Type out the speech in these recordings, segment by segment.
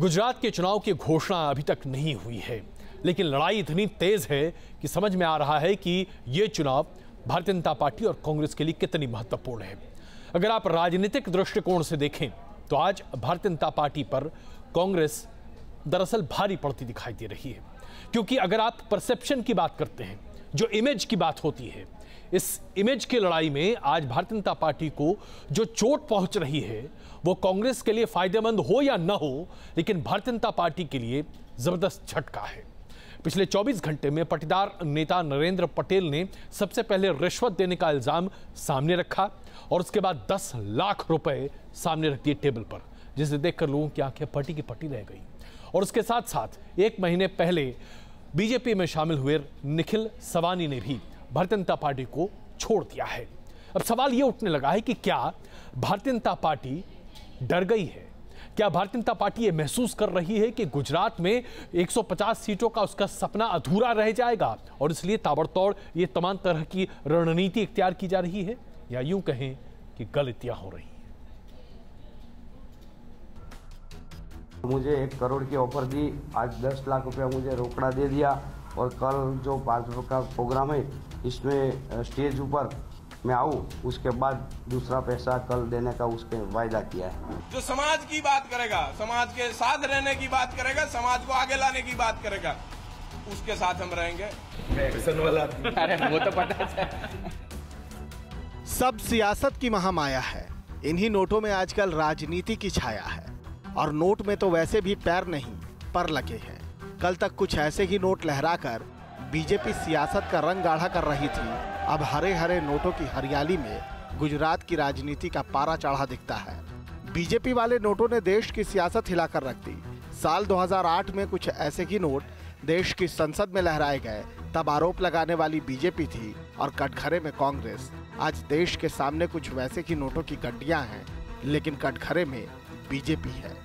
गुजरात के चुनाव की घोषणा अभी तक नहीं हुई है, लेकिन लड़ाई इतनी तेज है कि समझ में आ रहा है कि ये चुनाव भारतीय जनता पार्टी और कांग्रेस के लिए कितनी महत्वपूर्ण है। अगर आप राजनीतिक दृष्टिकोण से देखें तो आज भारतीय जनता पार्टी पर कांग्रेस दरअसल भारी पड़ती दिखाई दे रही है, क्योंकि अगर आप परसेप्शन की बात करते हैं, जो इमेज की बात होती है, इस इमेज की लड़ाई में आज भारतीय जनता पार्टी को जो चोट पहुंच रही है वो कांग्रेस के लिए फायदेमंद हो या न हो, लेकिन भारतीय जनता पार्टी के लिए जबरदस्त झटका है। पिछले 24 घंटे में पाटीदार नेता नरेंद्र पटेल ने सबसे पहले रिश्वत देने का इल्जाम सामने रखा और उसके बाद 10 लाख रुपए सामने रख दिए टेबल पर, जिसे देखकर लोगों की आंखें पटी की पटी रह गई। और उसके साथ साथ एक महीने पहले बीजेपी में शामिल हुए निखिल सवानी ने भी भारतीय जनता पार्टी को छोड़ दिया है। अब सवाल यह उठने लगा है कि क्या भारतीय जनता पार्टी डर गई है? क्या भारतीय जनता पार्टी ये महसूस कर रही है कि गुजरात में 150 सीटों का उसका सपना अधूरा रह जाएगा और इसलिए ताबड़तोड़ ये तमाम तरह की रणनीति इख्तियार की जा रही है, या यूं कहें कि गलतियां हो रही हैं? मुझे 1 करोड़ की ऑफर दी, आज 10 लाख रुपया मुझे रोकड़ा दे दिया और कल जो 5 का प्रोग्राम है इसमें स्टेज ऊपर मैं आऊँ, उसके बाद दूसरा पैसा कल देने का उसके वायदा किया है। जो समाज की बात करेगा, समाज के साथ रहने की बात करेगा, समाज को आगे लाने की बात करेगा, उसके साथ हम रहेंगे। एक्शन वाला वो तो पता है। सब सियासत की महामाया है। इन्हीं नोटों में आजकल राजनीति की छाया है और नोट में तो वैसे भी पैर नहीं पर लगे हैं। कल तक कुछ ऐसे ही नोट लहराकर बीजेपी सियासत का रंग गाढ़ा कर रही थी। अब हरे हरे नोटों की हरियाली में गुजरात की राजनीति का पारा चढ़ा दिखता है। बीजेपी वाले नोटों ने देश की सियासत हिलाकर रख दी। साल 2008 में कुछ ऐसे ही नोट देश की संसद में लहराए गए, तब आरोप लगाने वाली बीजेपी थी और कटघरे में कांग्रेस। आज देश के सामने कुछ वैसे ही नोटों की गड्डियां हैं, लेकिन कटघरे में बीजेपी है।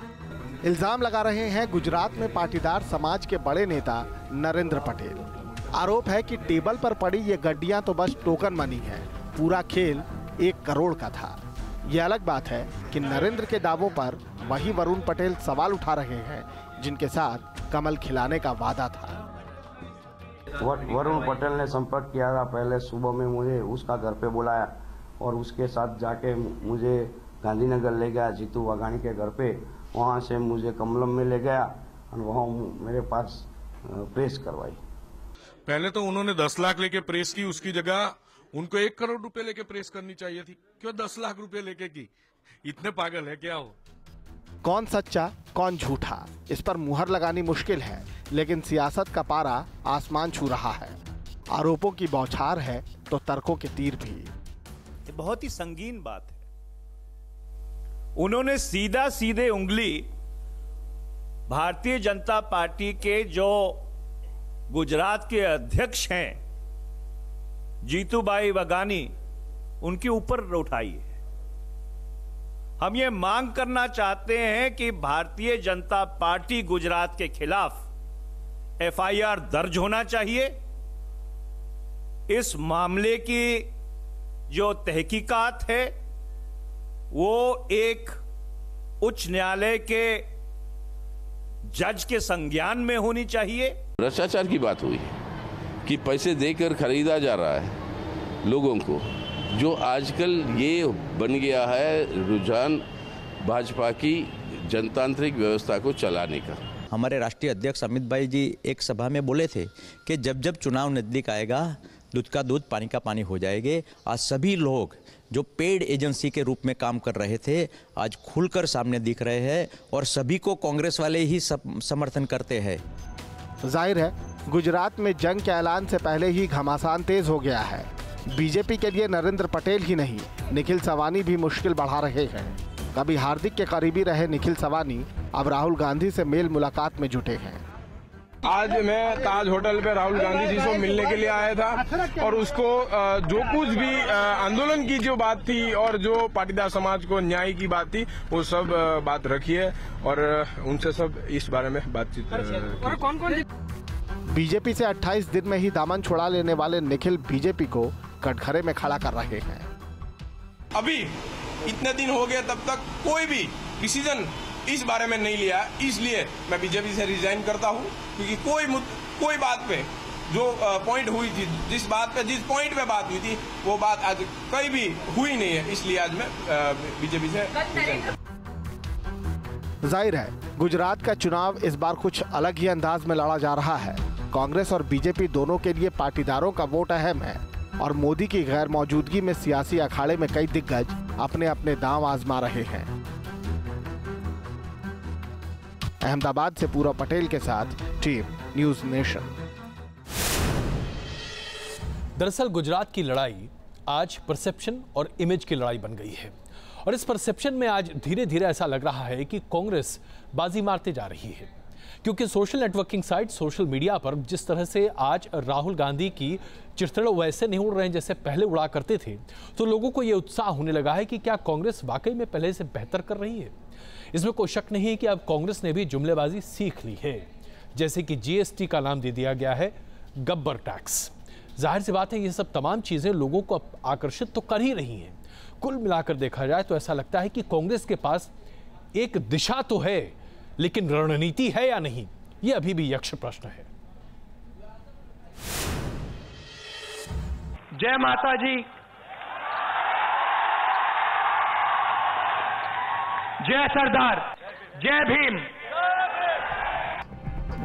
इल्जाम लगा रहे हैं गुजरात में पाटीदार समाज के बड़े नेता नरेंद्र पटेल। आरोप है कि टेबल पर पड़ी ये गड्डियां तो बस टोकन मनी है, पूरा खेल 1 करोड़ का था। ये अलग बात है कि नरेंद्र के दावों पर वही वरुण पटेल सवाल उठा रहे हैं, जिनके साथ कमल खिलाने का वादा था। वरुण पटेल ने संपर्क किया था, पहले सुबह में मुझे उसका घर पे बुलाया और उसके साथ जाके मुझे गांधीनगर ले गया, जीतू वाघानी के घर पे। वहाँ से मुझे कमलम में ले गया और वहाँ मेरे पास प्रेस करवाई। पहले तो उन्होंने 10 लाख लेके प्रेस की, उसकी जगह उनको 1 करोड़ रुपए लेके प्रेस करनी चाहिए थी। क्यों 10 लाख रुपए लेके की? इतने पागल है क्या हो? कौन सच्चा कौन झूठा, इस पर मुहर लगानी मुश्किल है, लेकिन सियासत का पारा आसमान छू रहा है। आरोपों की बौछार है तो तर्कों के तीर भी। ये बहुत ही संगीन बात है। उन्होंने सीधा सीधे उंगली भारतीय जनता पार्टी के जो गुजरात के अध्यक्ष हैं जीतूबाई वाघानी, उनके ऊपर उठाई है। हम ये मांग करना चाहते हैं कि भारतीय जनता पार्टी गुजरात के खिलाफ FIR दर्ज होना चाहिए। इस मामले की जो तहकीकात है वो एक उच्च न्यायालय के जज के संज्ञान में होनी चाहिए। भ्रष्टाचार की बात हुई कि पैसे देकर खरीदा जा रहा है लोगों को, जो आजकल ये बन गया है रुझान भाजपा की जनतांत्रिक व्यवस्था को चलाने का। हमारे राष्ट्रीय अध्यक्ष अमित भाई जी एक सभा में बोले थे कि जब जब चुनाव नजदीक आएगा दूध का दूध पानी का पानी हो जाएंगे। आज सभी लोग जो पेड एजेंसी के रूप में काम कर रहे थे आज खुलकर सामने दिख रहे हैं और सभी को कांग्रेस वाले ही समर्थन करते हैं। जाहिर है गुजरात में जंग के ऐलान से पहले ही घमासान तेज हो गया है। बीजेपी के लिए नरेंद्र पटेल ही नहीं, निखिल सवानी भी मुश्किल बढ़ा रहे हैं। कभी हार्दिक के करीबी रहे निखिल सवानी अब राहुल गांधी से मेल मुलाकात में जुटे हैं। आज मैं ताज होटल पे राहुल गांधी जी से मिलने के लिए आया था और उसको जो कुछ भी आंदोलन की जो बात थी और जो पाटीदार समाज को न्याय की बात थी वो सब बात रखी है और उनसे सब इस बारे में बातचीत की। बीजेपी से 28 दिन में ही दामन छुड़ा लेने वाले निखिल बीजेपी को कटघरे में खड़ा कर रहे हैं। अभी इतने दिन हो गए, तब तक कोई भी डिसीजन इस बारे में नहीं लिया, इसलिए मैं बीजेपी से रिजाइन करता हूं, क्योंकि कोई बात पे जो पॉइंट हुई थी, जिस पॉइंट पे बात हुई थी, वो बात आज कहीं भी हुई नहीं है, इसलिए आज मैं बीजेपी से रिजाइन। जाहिर है गुजरात का चुनाव इस बार कुछ अलग ही अंदाज में लड़ा जा रहा है। कांग्रेस और बीजेपी दोनों के लिए पाटीदारों का वोट अहम है और मोदी की गैर मौजूदगी में सियासी अखाड़े में कई दिग्गज अपने अपने दांव आजमा रहे हैं। अहमदाबाद से पूरव पटेल के साथ टीम न्यूज नेशन। दरअसल गुजरात की लड़ाई आज परसेप्शन और इमेज की लड़ाई बन गई है और इस परसेप्शन में आज धीरे धीरे ऐसा लग रहा है कि कांग्रेस बाजी मारते जा रही है, क्योंकि social networking site, social media पर जिस तरह से आज राहुल गांधी की चिड़चिड़ वैसे नहीं उड़ रहे हैं जैसे पहले उड़ा करते थे, तो लोगों को यह उत्साह होने लगा है कि क्या कांग्रेस वाकई में पहले से बेहतर कर रही है। इसमें कोई शक नहीं है कि अब कांग्रेस ने भी जुमलेबाजी सीख ली है, जैसे कि जीएसटी का नाम दे दिया गया है गब्बर टैक्स। जाहिर सी बात है ये सब तमाम चीजें लोगों को आकर्षित तो कर ही रही हैं। कुल मिलाकर देखा जाए तो ऐसा लगता है कि कांग्रेस के पास एक दिशा तो है, लेकिन रणनीति है या नहीं, यह अभी भी यक्ष प्रश्न है। जय माता जी, जय सरदार, जय भीम।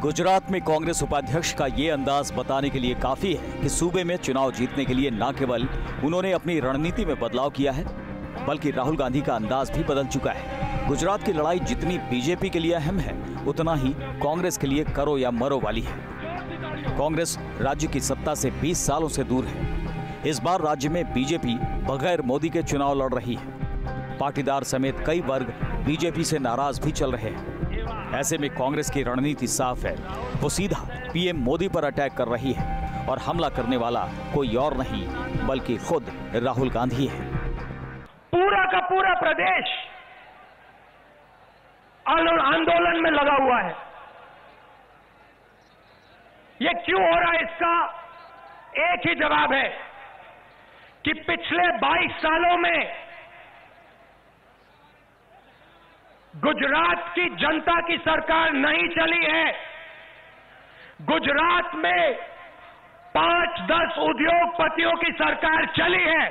गुजरात में कांग्रेस उपाध्यक्ष का ये अंदाज बताने के लिए काफी है कि सूबे में चुनाव जीतने के लिए न केवल उन्होंने अपनी रणनीति में बदलाव किया है, बल्कि राहुल गांधी का अंदाज भी बदल चुका है। गुजरात की लड़ाई जितनी बीजेपी के लिए अहम है, उतना ही कांग्रेस के लिए करो या मरो वाली है। कांग्रेस राज्य की सत्ता से 20 सालों से दूर है। इस बार राज्य में बीजेपी बगैर मोदी के चुनाव लड़ रही है। पाटीदार समेत कई वर्ग बीजेपी से नाराज भी चल रहे हैं। ऐसे में कांग्रेस की रणनीति साफ है, वो सीधा पीएम मोदी पर अटैक कर रही है और हमला करने वाला कोई और नहीं बल्कि खुद राहुल गांधी है। पूरा का पूरा प्रदेश आंदोलन में लगा हुआ है। ये क्यों हो रहा है, इसका एक ही जवाब है कि पिछले 22 सालों में गुजरात की जनता की सरकार नहीं चली है। गुजरात में 5-10 उद्योगपतियों की सरकार चली है।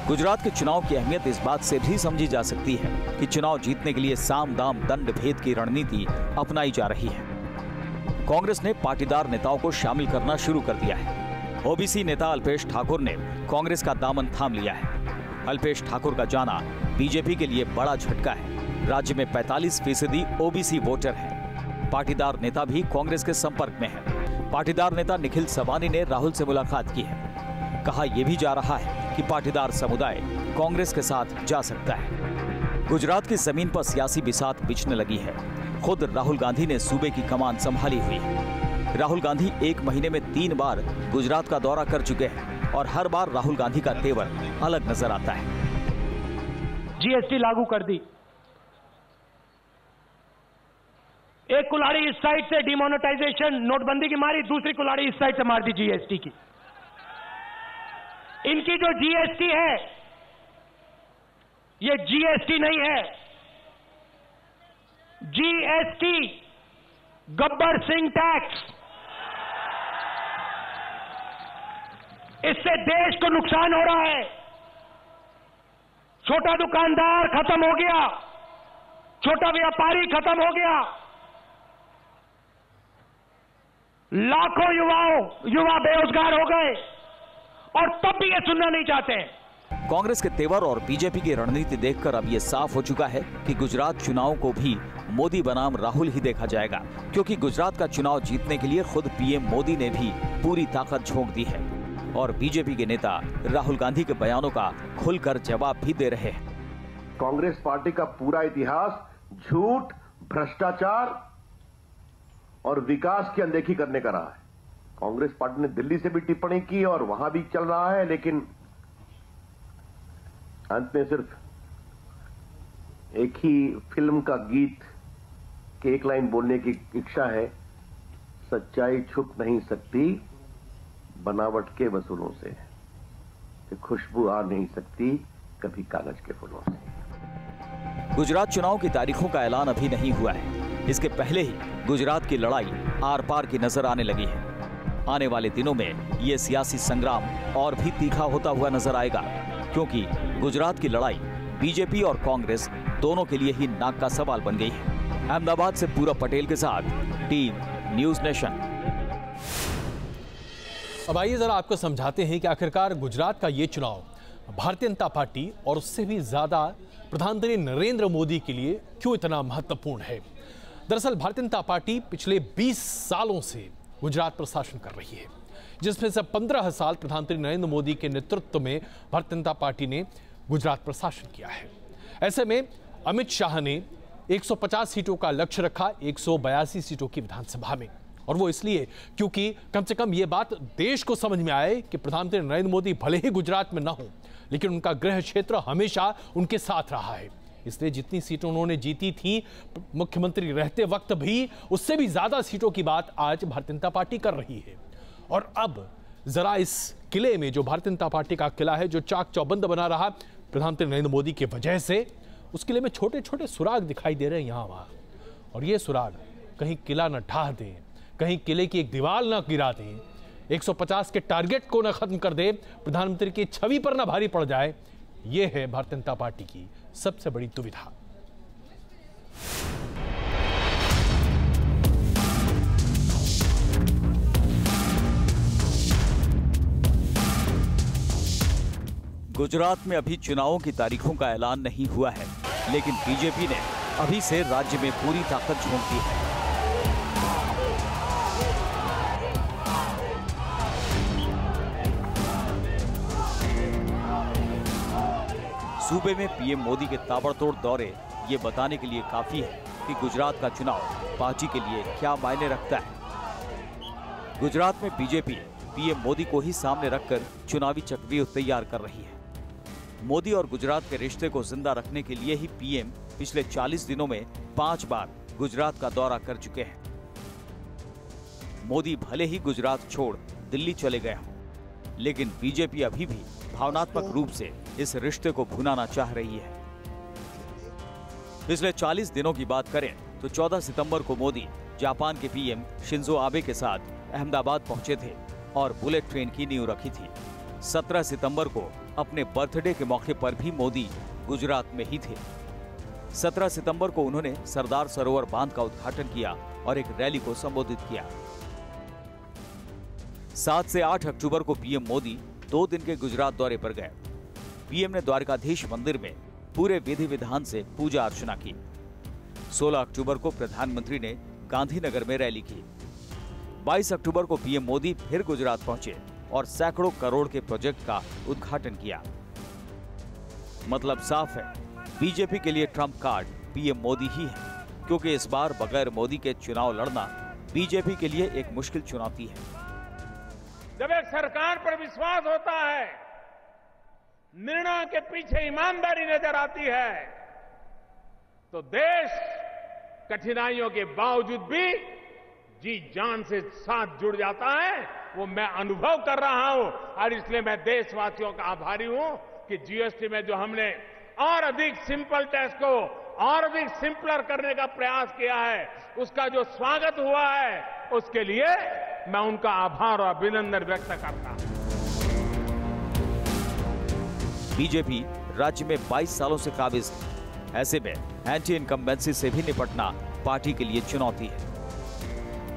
गुजरात के चुनाव की अहमियत इस बात से भी समझी जा सकती है कि चुनाव जीतने के लिए साम दाम दंड भेद की रणनीति अपनाई जा रही है। कांग्रेस ने पाटीदार नेताओं को शामिल करना शुरू कर दिया है। ओबीसी नेता अल्पेश ठाकुर ने कांग्रेस का दामन थाम लिया है। अल्पेश ठाकुर का जाना बीजेपी के लिए बड़ा झटका है। राज्य में 45% ओबीसी वोटर हैं। पाटीदार नेता भी कांग्रेस के संपर्क में है। पाटीदार नेता निखिल सवानी ने राहुल से मुलाकात की है। कहा यह भी जा रहा है कि पाटीदार समुदाय कांग्रेस के साथ जा सकता है। गुजरात की जमीन पर सियासी बिसात बिछने लगी है। खुद राहुल गांधी ने सूबे की कमान संभाली हुई है। राहुल गांधी 1 महीने में 3 बार गुजरात का दौरा कर चुके हैं और हर बार राहुल गांधी का तेवर अलग नजर आता है। जीएसटी लागू कर दी, एक कुल्हाड़ी इस साइड से डिमोनेटाइजेशन नोटबंदी की मारी, दूसरी कुल्हाड़ी इस साइड से मार दी जीएसटी की। इनकी जो जीएसटी है ये जीएसटी नहीं है, जीएसटी गब्बर सिंह टैक्स। इससे देश को नुकसान हो रहा है। छोटा दुकानदार खत्म हो गया, छोटा व्यापारी खत्म हो गया, लाखों युवा बेरोजगार हो गए और तब भी ये सुनना नहीं चाहते हैं। कांग्रेस के तेवर और बीजेपी की रणनीति देखकर अब ये साफ हो चुका है कि गुजरात चुनाव को भी मोदी बनाम राहुल ही देखा जाएगा, क्योंकि गुजरात का चुनाव जीतने के लिए खुद पीएम मोदी ने भी पूरी ताकत झोंक दी है और बीजेपी के नेता राहुल गांधी के बयानों का खुलकर जवाब भी दे रहे हैं। कांग्रेस पार्टी का पूरा इतिहास झूठ, भ्रष्टाचार और विकास की अनदेखी करने का रहा है। कांग्रेस पार्टी ने दिल्ली से भी टिप्पणी की और वहां भी चल रहा है, लेकिन अंत में सिर्फ एक ही फिल्म का गीत के एक लाइन बोलने की इच्छा है, सच्चाई छुप नहीं सकती बनावट के वसूलों से, खुशबू आ नहीं सकती कभी कागज के फूलों से। गुजरात चुनाव की तारीखों का ऐलान अभी नहीं हुआ है। इसके पहले ही गुजरात की लड़ाई आर पार की नजर आने लगी है। आने वाले दिनों में ये सियासी संग्राम और भी तीखा होता हुआ नजर आएगा, क्योंकि गुजरात की लड़ाई बीजेपी और कांग्रेस दोनों के लिए ही नाक का सवाल बन गई है। अहमदाबाद से पूरब पटेल के साथ टीम न्यूज नेशन। अब आइए जरा आपको समझाते हैं कि आखिरकार गुजरात का ये चुनाव भारतीय जनता पार्टी और उससे भी ज्यादा प्रधानमंत्री नरेंद्र मोदी के लिए क्यों इतना महत्वपूर्ण है। दरअसल भारतीय जनता पार्टी पिछले 20 सालों से गुजरात पर शासन कर रही है, जिसमें से 15 साल प्रधानमंत्री नरेंद्र मोदी के नेतृत्व में भारतीय जनता पार्टी ने गुजरात पर शासन किया है। ऐसे में अमित शाह ने 150 सीटों का लक्ष्य रखा 182 सीटों की विधानसभा में, और वो इसलिए क्योंकि कम से कम ये बात देश को समझ में आए कि प्रधानमंत्री नरेंद्र मोदी भले ही गुजरात में न हो, लेकिन उनका गृह क्षेत्र हमेशा उनके साथ रहा है। इसलिए जितनी सीटें उन्होंने जीती थी मुख्यमंत्री रहते वक्त भी, उससे भी ज्यादा सीटों की बात आज भारतीय जनता पार्टी कर रही है। और अब जरा इस किले में, जो भारतीय जनता पार्टी का किला है, जो चाक चौबंद बना रहा प्रधानमंत्री नरेंद्र मोदी की वजह से, उस किले में छोटे छोटे सुराग दिखाई दे रहे हैं यहाँ वहां। और ये सुराग कहीं किला न ढा दें, कहीं किले की एक दीवार न गिरा दें, 150 के टारगेट को न खत्म कर दे, प्रधानमंत्री की छवि पर न भारी पड़ जाए। यह है भारतीय जनता पार्टी की सबसे बड़ी दुविधा। गुजरात में अभी चुनावों की तारीखों का ऐलान नहीं हुआ है, लेकिन बीजेपी ने अभी से राज्य में पूरी ताकत झोंक दी है। सूबे में पीएम मोदी के ताबड़तोड़ दौरे ये बताने के लिए काफी है कि गुजरात का चुनाव पार्टी के लिए क्या मायने रखता है। गुजरात में बीजेपी पीएम मोदी को ही सामने रखकर चुनावी चक्रव्यूह तैयार कर रही है। मोदी और गुजरात के रिश्ते को जिंदा रखने के लिए ही पीएम पिछले 40 दिनों में 5 बार गुजरात का दौरा कर चुके हैं। मोदी भले ही गुजरात छोड़ दिल्ली चले गए हों, लेकिन बीजेपी अभी भी भावनात्मक रूप से इस रिश्ते को भुनाना चाह रही है। पिछले 40 दिनों की बात करें तो 14 सितंबर को मोदी जापान के पीएम शिंजो आबे के साथ अहमदाबाद पहुंचे थे और बुलेट ट्रेन की नींव रखी थी। 17 सितंबर को अपने बर्थडे के मौके पर भी मोदी गुजरात में ही थे। 17 सितंबर को उन्होंने सरदार सरोवर बांध का उद्घाटन किया और एक रैली को संबोधित किया। 7 से 8 अक्टूबर को पीएम मोदी 2 दिन के गुजरात दौरे पर गए। पीएम ने द्वारकाधीश मंदिर में पूरे विधि विधान से पूजा अर्चना की। 16 अक्टूबर को प्रधानमंत्री ने गांधीनगर में रैली की। 22 अक्टूबर को पीएम मोदी फिर गुजरात पहुंचे और सैकड़ों करोड़ के प्रोजेक्ट का उद्घाटन किया। मतलब साफ है, बीजेपी के लिए ट्रम्प कार्ड पीएम मोदी ही है, क्योंकि इस बार बगैर मोदी के चुनाव लड़ना बीजेपी के लिए एक मुश्किल चुनौती है। जब एक सरकार पर विश्वास होता है, निर्णय के पीछे ईमानदारी नजर आती है, तो देश कठिनाइयों के बावजूद भी जी जान से साथ जुड़ जाता है। वो मैं अनुभव कर रहा हूं, और इसलिए मैं देशवासियों का आभारी हूं कि जीएसटी में जो हमने और अधिक सिंपल टैक्स को और अधिक सिंपलर करने का प्रयास किया है, उसका जो स्वागत हुआ है, उसके लिए मैं उनका आभार और अभिनंदन व्यक्त करता हूं। बीजेपी राज्य में 22 सालों से काबिज है। ऐसे में एंटी इनकम्बेंसी से भी निपटना पार्टी के लिए चुनौती है।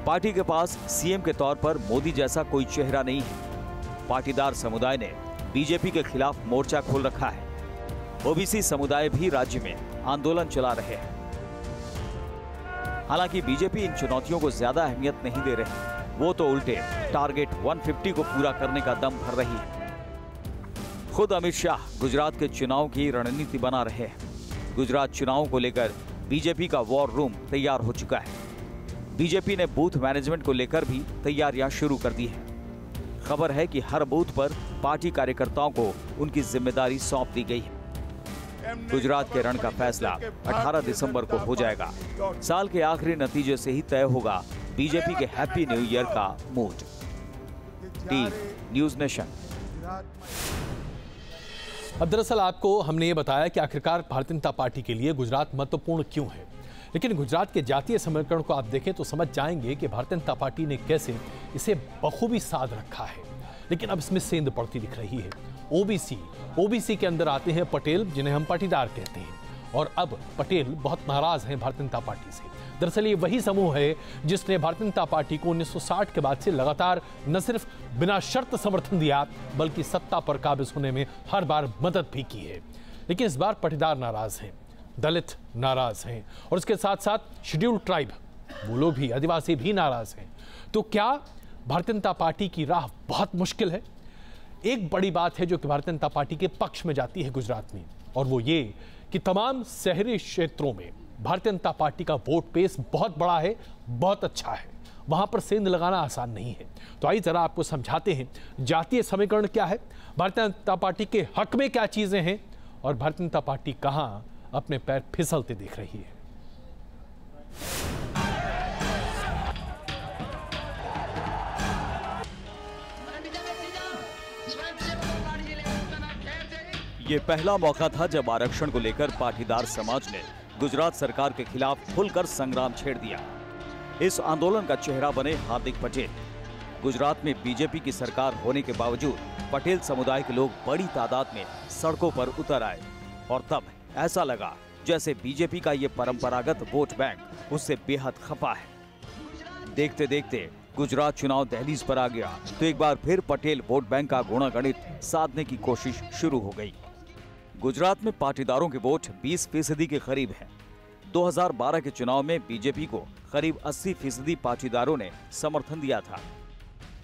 पार्टी के पास सीएम के तौर पर मोदी जैसा कोई चेहरा नहीं है। पाटीदार समुदाय ने बीजेपी के खिलाफ मोर्चा खोल रखा है। ओबीसी समुदाय भी राज्य में आंदोलन चला रहे हैं। हालांकि बीजेपी इन चुनौतियों को ज्यादा अहमियत नहीं दे रही, वो तो उल्टे टारगेट 150 को पूरा करने का दम भर रही है। खुद अमित शाह गुजरात के चुनाव की रणनीति बना रहे हैं। गुजरात चुनाव को लेकर बीजेपी का वॉर रूम तैयार हो चुका है। बीजेपी ने बूथ मैनेजमेंट को लेकर भी तैयारियां शुरू कर दी है। खबर है कि हर बूथ पर पार्टी कार्यकर्ताओं को उनकी जिम्मेदारी सौंप दी गई है। गुजरात के रण का फैसला 18 दिसंबर को हो जाएगा। साल के आखिरी नतीजे से ही तय होगा बीजेपी के हैप्पी न्यू ईयर का मूड। Team news nation. अब दरअसल आपको हमने ये बताया कि आखिरकार भारतीय जनता पार्टी के लिए गुजरात महत्वपूर्ण क्यों है, लेकिन गुजरात के जातीय समीकरण को आप देखें तो समझ जाएंगे कि भारतीय जनता पार्टी ने कैसे इसे बखूबी साध रखा है। लेकिन अब इसमें सेंध पड़ती दिख रही है। ओबीसी के अंदर आते हैं पटेल, जिन्हें हम पाटीदार कहते हैं, और अब पटेल बहुत नाराज हैं भारतीय जनता पार्टी से। दरअसल ये वही समूह है जिसने भारतीय जनता पार्टी को 1960 के बाद से लगातार न सिर्फ बिना शर्त समर्थन दिया, बल्कि सत्ता पर काबिज होने में हर बार मदद भी की है। लेकिन इस बार पाटीदार नाराज हैं, दलित नाराज हैं, और इसके साथ साथ शेड्यूल्ड ट्राइब, वो लोग भी, आदिवासी भी नाराज हैं। तो क्या भारतीय जनता पार्टी की राह बहुत मुश्किल है? एक बड़ी बात है जो कि भारतीय जनता पार्टी के पक्ष में जाती है गुजरात में, और वो ये कि तमाम शहरी क्षेत्रों में भारतीय जनता पार्टी का वोट बेस बहुत बड़ा है, बहुत अच्छा है। वहां पर सेंध लगाना आसान नहीं है। तो आइए जरा आपको समझाते हैं जातीय समीकरण क्या है, भारतीय जनता पार्टी के हक में क्या चीजें हैं, और भारतीय जनता पार्टी कहां अपने पैर फिसलते दिख रही है। ये पहला मौका था जब आरक्षण को लेकर पाटीदार समाज ने गुजरात सरकार के खिलाफ खुलकर संग्राम छेड़ दिया। इस आंदोलन का चेहरा बने हार्दिक पटेल। गुजरात में बीजेपी की सरकार होने के बावजूद पटेल समुदाय के लोग बड़ी तादाद में सड़कों पर उतर आए, और तब ऐसा लगा जैसे बीजेपी का ये परंपरागत वोट बैंक उससे बेहद खफा है। देखते देखते गुजरात चुनाव दहलीज पर आ गया तो एक बार फिर पटेल वोट बैंक का गुणागणित साधने की कोशिश शुरू हो गई। गुजरात में पाटीदारों के वोट 20% के करीब है। 2012 के चुनाव में बीजेपी को करीब 80% पाटीदारों ने समर्थन दिया था।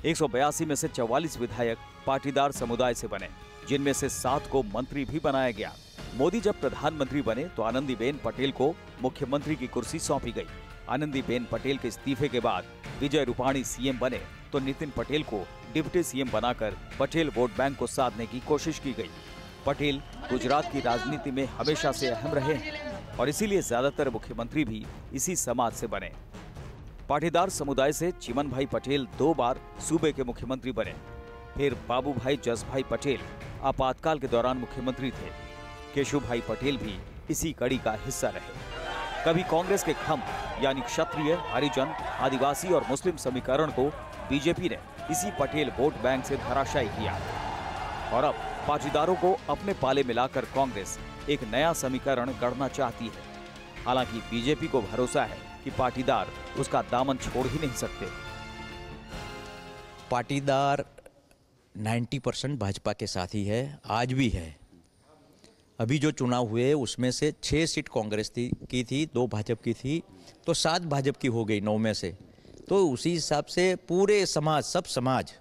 182 में से 44 विधायक पाटीदार समुदाय से बने, जिनमें से 7 को मंत्री भी बनाया गया। मोदी जब प्रधानमंत्री बने तो आनंदीबेन पटेल को मुख्यमंत्री की कुर्सी सौंपी गई। आनंदीबेन पटेल के इस्तीफे के बाद विजय रूपाणी सीएम बने तो नितिन पटेल को डिप्टी सीएम बनाकर पटेल वोट बैंक को साधने की कोशिश की गई। पटेल गुजरात की राजनीति में हमेशा से अहम रहे हैं और इसीलिए ज्यादातर मुख्यमंत्री भी इसी समाज से बने। पाटीदार समुदाय से चिमन भाई पटेल 2 बार सूबे के मुख्यमंत्री बने। फिर बाबू भाई जसभाई पटेल आपातकाल के दौरान मुख्यमंत्री थे। केशु भाई पटेल भी इसी कड़ी का हिस्सा रहे। कभी कांग्रेस के खंभ यानी क्षत्रिय, हरिजन, आदिवासी और मुस्लिम समीकरण को बीजेपी ने इसी पटेल वोट बैंक से धराशायी किया, और अब पाटीदारों को अपने पाले मिलाकर कांग्रेस एक नया समीकरण गढ़ना चाहती है। हालांकि बीजेपी को भरोसा है कि पाटीदार उसका दामन छोड़ ही नहीं सकते। पाटीदार 90% भाजपा के साथ ही है, आज भी है। अभी जो चुनाव हुए उसमें से 6 सीट कांग्रेस की थी, 2 भाजपा की थी, तो 7 भाजपा की हो गई 9 में से। तो उसी हिसाब से पूरे समाज, सब समाज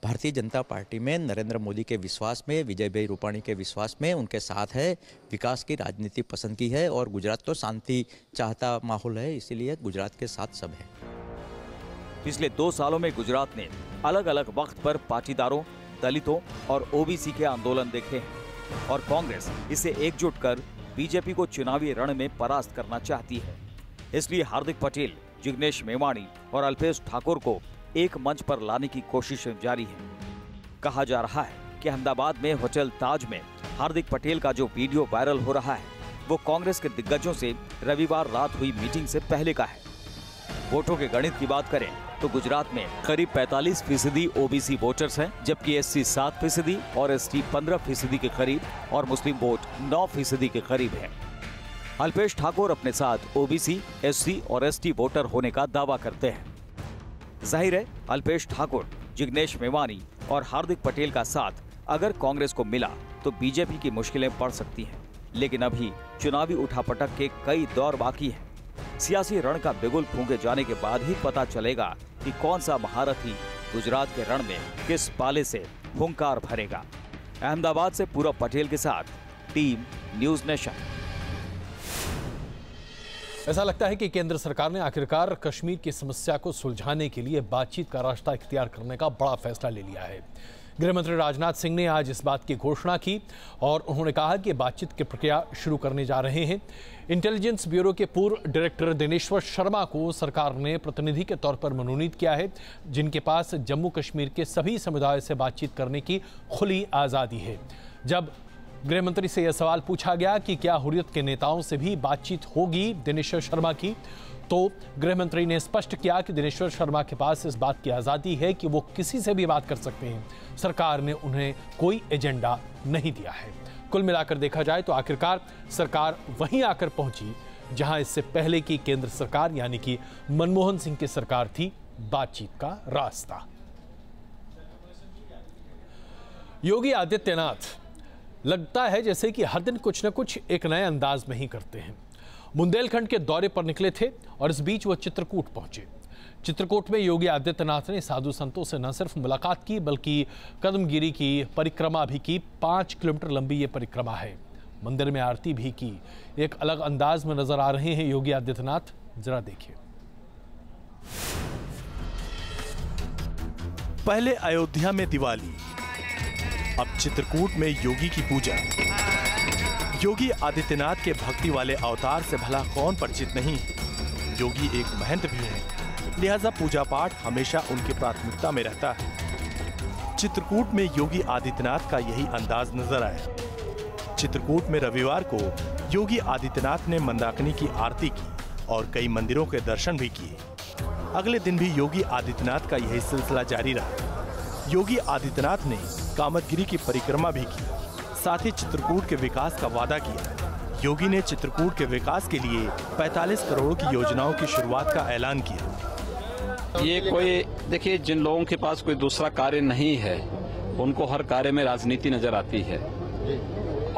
भारतीय जनता पार्टी में, नरेंद्र मोदी के विश्वास में, विजय भाई रूपाणी के विश्वास में उनके साथ है। विकास की राजनीति पसंद की है और गुजरात तो शांति चाहता माहौल है, इसीलिए गुजरात के साथ सब है। पिछले 2 सालों में गुजरात ने अलग अलग वक्त पर पाटीदारों, दलितों और ओबीसी के आंदोलन देखे हैं, और कांग्रेस इसे एकजुट कर बीजेपी को चुनावी रण में परास्त करना चाहती है। इसलिए हार्दिक पटेल, जिग्नेश मेवाणी और अल्पेश ठाकुर को एक मंच पर लाने की कोशिश जारी है। कहा जा रहा है कि अहमदाबाद में होटल ताज में हार्दिक पटेल का जो वीडियो वायरल हो रहा है वो कांग्रेस के दिग्गजों से रविवार रात हुई मीटिंग से पहले का है। वोटों के गणित की बात करें तो गुजरात में करीब 45% ओबीसी वोटर्स हैं, जबकि एससी 7% और एसटी 15% के करीब और मुस्लिम वोट 9% के करीब है। अल्पेश ठाकुर अपने साथ ओबीसी, एससी और एसटी वोटर होने का दावा करते हैं। जाहिर है अल्पेश ठाकुर, जिग्नेश मेवाणी और हार्दिक पटेल का साथ अगर कांग्रेस को मिला तो बीजेपी की मुश्किलें बढ़ सकती हैं। लेकिन अभी चुनावी उठापटक के कई दौर बाकी हैं। सियासी रण का बिगुल फूंके जाने के बाद ही पता चलेगा कि कौन सा महारथी गुजरात के रण में किस पाले से हुंकार भरेगा। अहमदाबाद से पूरब पटेल के साथ टीम न्यूज नेशन। ऐसा लगता है कि केंद्र सरकार ने आखिरकार कश्मीर की समस्या को सुलझाने के लिए बातचीत का रास्ता इख्तियार करने का बड़ा फैसला ले लिया है। गृह मंत्री राजनाथ सिंह ने आज इस बात की घोषणा की और उन्होंने कहा कि बातचीत की प्रक्रिया शुरू करने जा रहे हैं। इंटेलिजेंस ब्यूरो के पूर्व डायरेक्टर दिनेश्वर शर्मा को सरकार ने प्रतिनिधि के तौर पर मनोनीत किया है, जिनके पास जम्मू कश्मीर के सभी समुदायों से बातचीत करने की खुली आज़ादी है। जब गृह मंत्री से यह सवाल पूछा गया कि क्या हुर्रियत के नेताओं से भी बातचीत होगी दिनेश्वर शर्मा की, तो गृह मंत्री ने स्पष्ट किया कि दिनेश्वर शर्मा के पास इस बात की आजादी है कि वो किसी से भी बात कर सकते हैं। सरकार ने उन्हें कोई एजेंडा नहीं दिया है। कुल मिलाकर देखा जाए तो आखिरकार सरकार वहीं आकर पहुंची जहां इससे पहले की केंद्र सरकार यानी कि मनमोहन सिंह की सरकार थी, बातचीत का रास्ता। योगी आदित्यनाथ लगता है जैसे कि हर दिन कुछ न कुछ एक नए अंदाज में ही करते हैं। बुंदेलखंड के दौरे पर निकले थे और इस बीच वो चित्रकूट पहुंचे। चित्रकूट में योगी आदित्यनाथ ने साधु संतों से न सिर्फ मुलाकात की बल्कि कदमगिरी की परिक्रमा भी की। 5 किलोमीटर लंबी ये परिक्रमा है। मंदिर में आरती भी की। एक अलग अंदाज में नजर आ रहे हैं योगी आदित्यनाथ, जरा देखिए। पहले अयोध्या में दिवाली, अब चित्रकूट में योगी की पूजा। योगी आदित्यनाथ के भक्ति वाले अवतार से भला कौन परिचित नहीं। योगी एक महंत भी हैं, लिहाजा पूजा पाठ हमेशा उनकी प्राथमिकता में रहता है। चित्रकूट में योगी आदित्यनाथ का यही अंदाज नजर आया। चित्रकूट में रविवार को योगी आदित्यनाथ ने मंदाकिनी की आरती की और कई मंदिरों के दर्शन भी किए। अगले दिन भी योगी आदित्यनाथ का यही सिलसिला जारी रहा। योगी आदित्यनाथ ने कामदगिरी की परिक्रमा भी की, साथ ही चित्रकूट के विकास का वादा किया। योगी ने चित्रकूट के विकास के लिए 45 करोड़ की योजनाओं की शुरुआत का ऐलान किया। ये कोई देखिए, जिन लोगों के पास कोई दूसरा कार्य नहीं है उनको हर कार्य में राजनीति नजर आती है।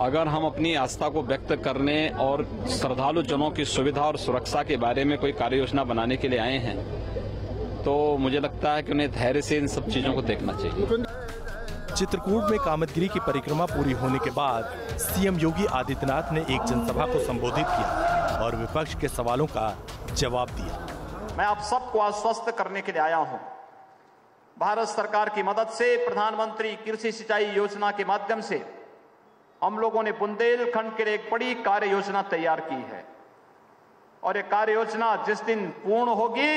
अगर हम अपनी आस्था को व्यक्त करने और श्रद्धालु जनों की सुविधा और सुरक्षा के बारे में कोई कार्य योजना बनाने के लिए आए हैं तो मुझे लगता है कि उन्हें धैर्य से इन सब चीजों को देखना चाहिए। चित्रकूट में कामदगिरी की परिक्रमा पूरी होने के बाद सीएम योगी आदित्यनाथ ने एक जनसभा को संबोधित किया और विपक्ष के सवालों का जवाब दिया। मैं आप सबको आश्वस्त करने के लिए आया हूं। भारत सरकार की मदद से प्रधानमंत्री कृषि सिंचाई योजना के माध्यम से हम लोगों ने बुंदेलखंड के लिए एक बड़ी कार्य योजना तैयार की है और ये कार्य योजना जिस दिन पूर्ण होगी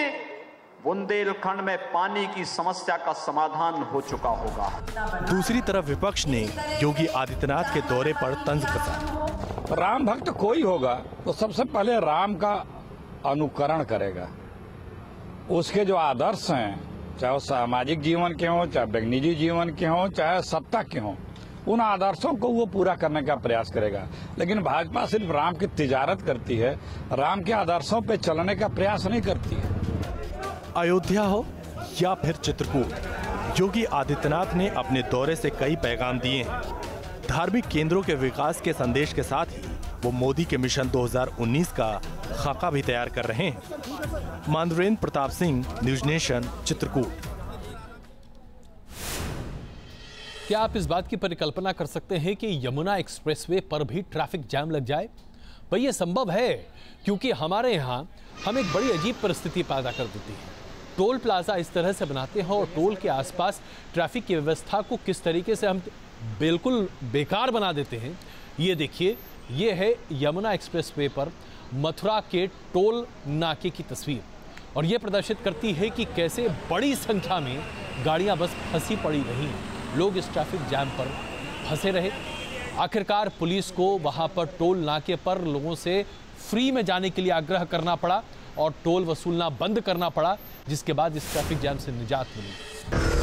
बुंदेलखंड में पानी की समस्या का समाधान हो चुका होगा। दूसरी तरफ विपक्ष ने योगी आदित्यनाथ के दौरे पर तंज कसा। राम भक्त कोई होगा तो सबसे पहले राम का अनुकरण करेगा। उसके जो आदर्श हैं, चाहे वो सामाजिक जीवन के हों, चाहे निजी जीवन के हों, चाहे सत्ता के हों, उन आदर्शों को वो पूरा करने का प्रयास करेगा। लेकिन भाजपा सिर्फ राम की तिजारत करती है, राम के आदर्शों पे चलने का प्रयास नहीं करती है। अयोध्या हो या फिर चित्रकूट, योगी आदित्यनाथ ने अपने दौरे से कई पैगाम दिए हैं। धार्मिक केंद्रों के विकास के संदेश के साथ ही वो मोदी के मिशन 2019 का खाका भी तैयार कर रहे हैं। Manvendra Pratap Singh, news nation, Chitrakoot. क्या आप इस बात की परिकल्पना कर सकते हैं कि यमुना एक्सप्रेसवे पर भी ट्रैफिक जाम लग जाए? भाई ये संभव है क्योंकि हमारे यहाँ हम एक बड़ी अजीब परिस्थिति पैदा कर देती है। टोल प्लाजा इस तरह से बनाते हैं और टोल के आसपास ट्रैफिक की व्यवस्था को किस तरीके से हम बिल्कुल बेकार बना देते हैं। ये देखिए, ये है यमुना एक्सप्रेसवे पर मथुरा के टोल नाके की तस्वीर और ये प्रदर्शित करती है कि कैसे बड़ी संख्या में गाड़ियां बस फंसी पड़ी रही, लोग इस ट्रैफिक जैम पर फंसे रहे। आखिरकार पुलिस को वहां पर टोल नाके पर लोगों से फ्री में जाने के लिए आग्रह करना पड़ा और टोल वसूलना बंद करना पड़ा, जिसके बाद इस ट्रैफिक जैम से निजात मिली।